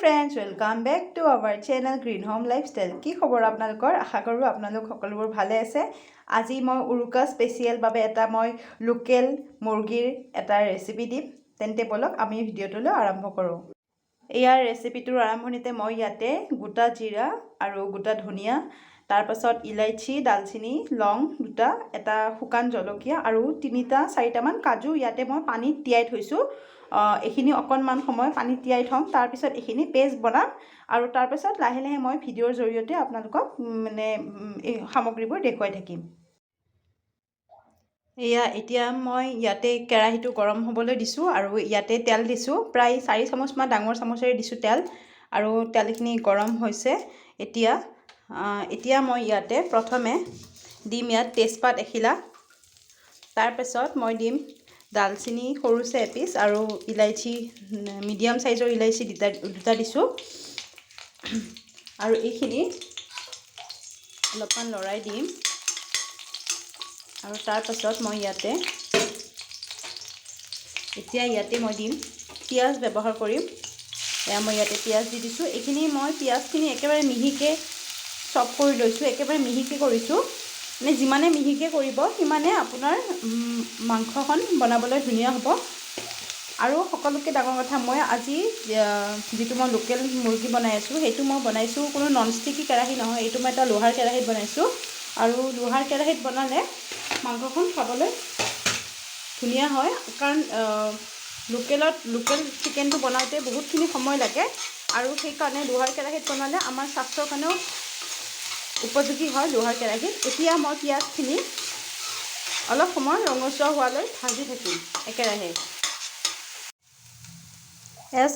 friends, welcome back to our channel Green Home Lifestyle. কি খবৰ আপোনালোকৰ? আশা কৰোঁ আপোনালোক সকলোবোৰ ভালে আছে। আজি মই উৰুকা স্পেচিয়েল বাবে এটা মই লোকেল মুৰ্গীৰ এটা ৰেচিপি দিম। তেন্তে বলক আমি ভিডিঅ'টোলৈ আৰম্ভ কৰোঁ। ইয়াৰ ৰেচিপিটোৰ আৰম্ভণিতে মই ইয়াতে গোটা জিৰা আৰু গোটা ধনিয়া, তাৰ পাছত ইলাইচি, দালচিনি, লং দুটা, এটা শুকান জলকীয়া আৰু 3-4টা মান কাজু ইয়াতে মই পানীত তিয়াই থৈছোঁ। এইখিনি অকণমান সময় পানীত তিয়াই থ'ম, তাৰপিছত এইখিনি পেষ্ট বনাম আৰু তাৰপিছত লাহে লাহে মই ভিডিঅ'ৰ জৰিয়তে আপোনালোকক এই সামগ্ৰীবোৰ দেখুৱাই থাকিম। এতিয়া মই ইয়াতে কেৰাহীটো গৰম হ'বলৈ দিছোঁ আৰু ইয়াতে তেল দিছোঁ, প্ৰায় 4 চামুচমান ডাঙৰ চামুচেৰে দিছোঁ তেল আৰু তেলখিনি গৰম হৈছে। এতিয়া মই ইয়াতে প্ৰথমে দিম ইয়াত তেজপাত এখিলা, তাৰপাছত মই দিম দালচিনি সৰুছে এপিচ আৰু ইলাইচি মিডিয়াম সাইজৰ ইলাইচি দুটা দিছোঁ আৰু এইখিনি অলপমান লৰাই দিম আৰু তাৰপাছত মই ইয়াতে মই দিম পিঁয়াজ ব্যৱহাৰ কৰিম। মই ইয়াতে পিঁয়াজ দি দিছোঁ। এইখিনি মই পিঁয়াজখিনি একেবাৰে মিহিকৈ চপ কৰি লৈছোঁ, একেবাৰে মিহিকৈ কৰিছোঁ। মানে যিমানে মিহিকৈ কৰিব সিমানে আপোনাৰ মাংসখন বনাবলৈ ধুনীয়া হ'ব। আৰু সকলোতকৈ ডাঙৰ কথা, মই আজি যিটো মই লোকেল মুৰ্গী বনাই আছোঁ সেইটো মই বনাইছোঁ কোনো ননষ্টিকি কেৰাহী নহয়, এইটো মই এটা লোহাৰ কেৰাহীত বনাইছোঁ। আৰু লোহাৰ কেৰাহীত বনালে মাংসখন খাবলৈ ধুনীয়া হয়, কাৰণ লোকেল চিকেনটো বনাওঁতে বহুতখিনি সময় লাগে আৰু সেইকাৰণে লোহাৰ কেৰাহীত বনালে আমাৰ স্বাস্থ্যৰ কাৰণেও উপযোগী হয় লোহাৰ কেৰাহীত। এতিয়া মই পিঁয়াজখিনি অলপ সময় ৰঙচুৱা হোৱালৈ ভাজি থাকিম একেৰাহে।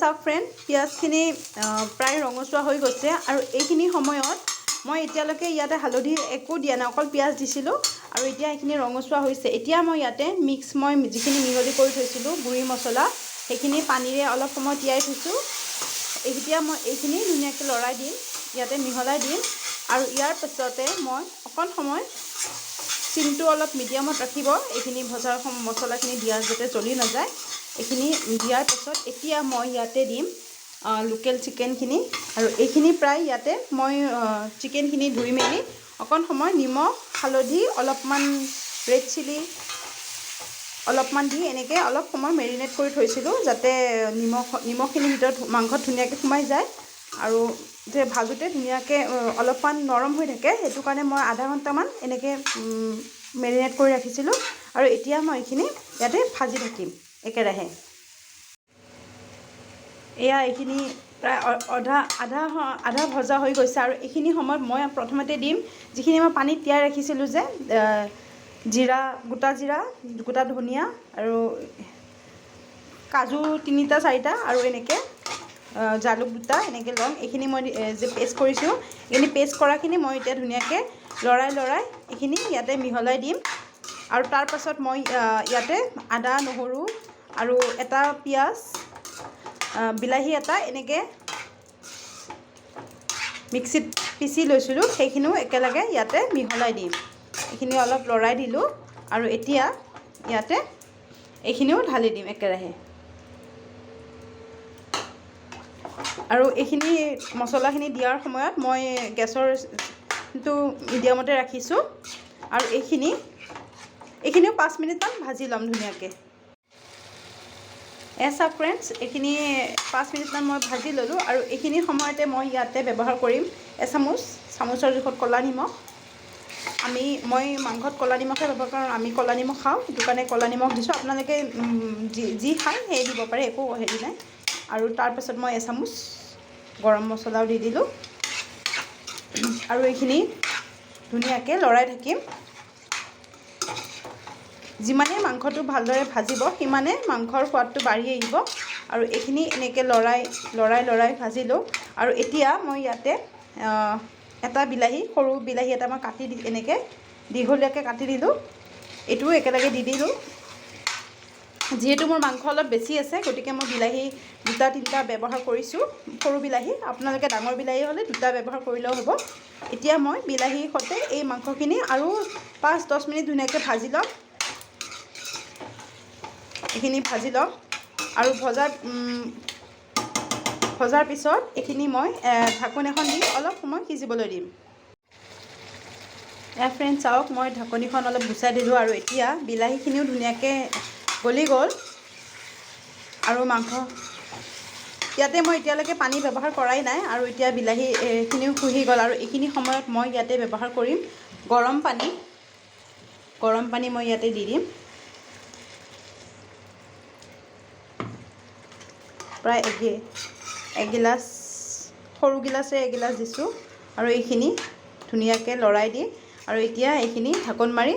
চাওক ফ্ৰেণ্ড, পিঁয়াজখিনি প্ৰায় ৰঙচুৱা হৈ গৈছে আৰু এইখিনি সময়ত মই এতিয়ালৈকে ইয়াতে হালধি একো দিয়া নাই, অকল পিঁয়াজ দিছিলোঁ আৰু এতিয়া এইখিনি ৰঙচুৱা হৈছে। এতিয়া মই ইয়াতে মই যিখিনি মিহলি কৰি থৈছিলোঁ গুড়ি মছলা, সেইখিনি পানীৰে অলপ সময় তিয়াই থৈছোঁ। এতিয়া মই এইখিনি ধুনীয়াকৈ লৰাই দিম, ইয়াতে মিহলাই দিম আৰু ইয়াৰ পাছতে মই অকণ সময় চিমটো অলপ মিডিয়ামত ৰাখিব, এইখিনি ভজাৰ মছলাখিনি দিয়া যাতে জ্বলি নাযায়। এইখিনি দিয়াৰ পাছত এতিয়া মই ইয়াতে দিম লোকেল চিকেনখিনি আৰু এইখিনি প্ৰায় ইয়াতে মই চিকেনখিনি ধুই মেলি অকণ সময় নিমখ, হালধি, অলপমান ৰেড চিলি অলপমান দি এনেকৈ অলপ সময় মেৰিনেট কৰি থৈছিলোঁ, যাতে নিমখখিনিৰ ভিতৰত মাংসত ধুনীয়াকৈ সোমাই যায় আৰু ভাজোঁতে ধুনীয়াকৈ অলপমান নৰম হৈ থাকে। সেইটো কাৰণে মই আধা ঘণ্টামান এনেকৈ মেৰিনেট কৰি ৰাখিছিলোঁ আৰু এতিয়া মই এইখিনি ইয়াতে ভাজি থাকিম একেৰাহে। এইখিনি প্ৰায় আধা ভজা হৈ গৈছে আৰু এইখিনি সময়ত মই প্ৰথমতে দিম যিখিনি মই পানীত তিয়াই ৰাখিছিলোঁ যে গোটা জিৰা, গোটা ধনিয়া আৰু কাজু 3-4টা আৰু এনেকৈ জালুক দুটা, এনেকৈ লং, এইখিনি মই যে পেষ্ট কৰিছোঁ, এইখিনি পেষ্ট কৰাখিনি মই এতিয়া ধুনীয়াকৈ লৰাই এইখিনি ইয়াতে মিহলাই দিম আৰু তাৰপাছত মই ইয়াতে আদা, নহৰু আৰু এটা পিঁয়াজ, বিলাহী এটা এনেকৈ মিক্সিত পিচি লৈছিলোঁ, সেইখিনিও একেলগে ইয়াতে মিহলাই দিম। এইখিনি অলপ লৰাই দিলোঁ আৰু এতিয়া ইয়াতে এইখিনিও ঢালি দিম একেৰাহে। আৰু এইখিনি মছলাখিনি দিয়াৰ সময়ত মই গেছৰটো মিডিয়ামতে ৰাখিছোঁ আৰু এইখিনিও 5 মিনিটমান ভাজি ল'ম ধুনীয়াকৈ। চাওক ফ্ৰেণ্ডছ, এইখিনি 5 মিনিটমান মই ভাজি ল'লোঁ আৰু এইখিনি সময়তে মই ইয়াতে ব্যৱহাৰ কৰিম চামুচৰ জোখত ক'লা নিমখ। মই মাংসত ক'লা নিমখে ব্যৱহাৰ কৰোঁ, আমি ক'লা নিমখ খাওঁ, সেইটো কাৰণে ক'লা নিমখ দিছোঁ। আপোনালোকে যি খায় সেই দিব পাৰে, একো হেৰি নাই। আৰু তাৰপাছত মই এচামুচ গৰম মছলাও দি দিলোঁ আৰু এইখিনি ধুনীয়াকৈ লৰাই থাকিম। যিমানে মাংসটো ভালদৰে ভাজিব সিমানে মাংসৰ সোৱাদটো বাঢ়ি আহিব আৰু এইখিনি এনেকৈ লৰাই ভাজিলোঁ আৰু এতিয়া মই ইয়াতে এটা বিলাহী, সৰু বিলাহী এটা মই কাটি এনেকৈ দীঘলীয়াকৈ কাটি দিলোঁ, এইটোও একেলগে দি দিলোঁ। যিহেতু মোৰ মাংস অলপ বেছি আছে গতিকে মই বিলাহী 2-3টা ব্যৱহাৰ কৰিছোঁ, সৰু বিলাহী। আপোনালোকে ডাঙৰ বিলাহী হ'লে 2টা ব্যৱহাৰ কৰিলেও হ'ব। এতিয়া মই বিলাহীৰ সৈতে এই মাংসখিনি আৰু 5-10 মিনিট ধুনীয়াকৈ ভাজি ল'ম। এইখিনি ভাজি ল'ম আৰু ভজাৰ পিছত এইখিনি মই ঢাকোন এখন দি অলপ সময় সিজিবলৈ দিম। ফ্ৰেণ্ড চাওক, মই ঢাকনিখন অলপ গুচাই দিলোঁ আৰু এতিয়া বিলাহীখিনিও ধুনীয়াকৈ গলি গ'ল আৰু মাংস ইয়াতে মই এতিয়ালৈকে পানী ব্যৱহাৰ কৰাই নাই আৰু এতিয়া বিলাহীখিনিও শুহি গ'ল আৰু এইখিনি সময়ত মই ইয়াতে ব্যৱহাৰ কৰিম গৰম পানী। গৰম পানী মই ইয়াতে দি দিম, প্ৰায় এগিলাচ, সৰু গিলাচে এগিলাচ দিছোঁ আৰু এইখিনি ধুনীয়াকৈ লৰাই দি আৰু এতিয়া এইখিনি ঢাকোন মাৰি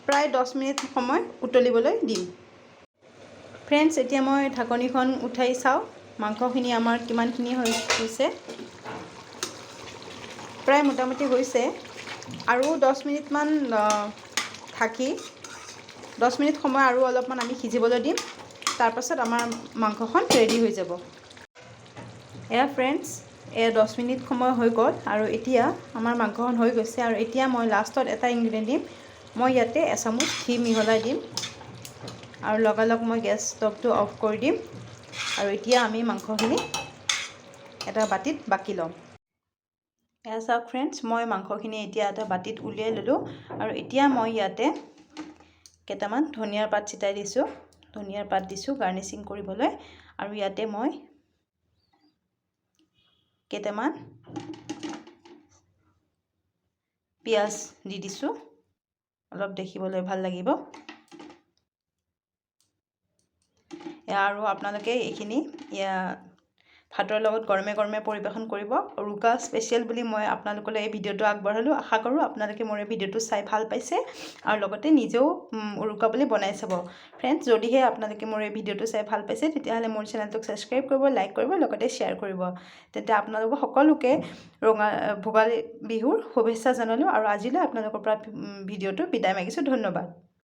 প্ৰায় 10 মিনিট সময় উতলিবলৈ দিম। ফ্ৰেণ্ডছ, এতিয়া মই ঢাকনিখন উঠাই চাওঁ মাংসখিনি আমাৰ কিমানখিনি হৈছে। প্ৰায় মোটামুটি হৈছে আৰু 10 মিনিটমান ঢাকি 10 মিনিট সময় আৰু অলপমান আমি সিজিবলৈ দিম। তাৰপাছত আমাৰ মাংসখন ৰেডি হৈ যাব। ফ্ৰেণ্ডছ, 10 মিনিট সময় হৈ গ'ল আৰু এতিয়া আমাৰ মাংসখন হৈ গৈছে আৰু এতিয়া মই লাষ্টত এটা ইনগ্ৰেডিয়েণ্ট দিম। মই ইয়াতে এচামুচ ঘি মিহলাই দিম আৰু লগালগ মই গেছ ষ্টভটো অফ কৰি দিম আৰু এতিয়া আমি মাংসখিনি এটা বাতিত বাকি ল'ম। চাওক ফ্ৰেণ্ডছ, মই মাংসখিনি এতিয়া এটা বাতিত উলিয়াই ল'লোঁ আৰু এতিয়া মই ইয়াতে কেইটামান ধনিয়াৰ পাত ছিটাই দিছোঁ, ধনিয়াৰ পাত দিছোঁ গাৰ্নিচিং কৰিবলৈ আৰু ইয়াতে মই কেইটামান পিঁয়াজ দি দিছোঁ, অলপ দেখিবলৈ ভাল লাগিব। আৰু আপোনালোকে এইখিনি ভাতৰ লগত গৰমে গৰমে পৰিৱেশন কৰিব। উৰুকা স্পেচিয়েল বুলি মই আপোনালোকলৈ এই ভিডিঅ'টো আগবঢ়ালোঁ। আশা কৰোঁ আপোনালোকে মোৰ এই ভিডিঅ'টো চাই ভাল পাইছে আৰু লগতে নিজেও উৰুকা বুলি বনাই চাব। ফ্ৰেণ্ডছ, যদিহে আপোনালোকে মোৰ এই ভিডিঅ'টো চাই ভাল পাইছে তেতিয়াহ'লে মোৰ চেনেলটোক ছাবস্ক্ৰাইব কৰিব, লাইক কৰিব, লগতে শ্বেয়াৰ কৰিব। তেন্তে আপোনালোকক সকলোকে ভোগালী বিহুৰ শুভেচ্ছা জনালোঁ আৰু আজিলৈ আপোনালোকৰ পৰা ভিডিঅ'টো বিদায় মাগিছোঁ। ধন্যবাদ।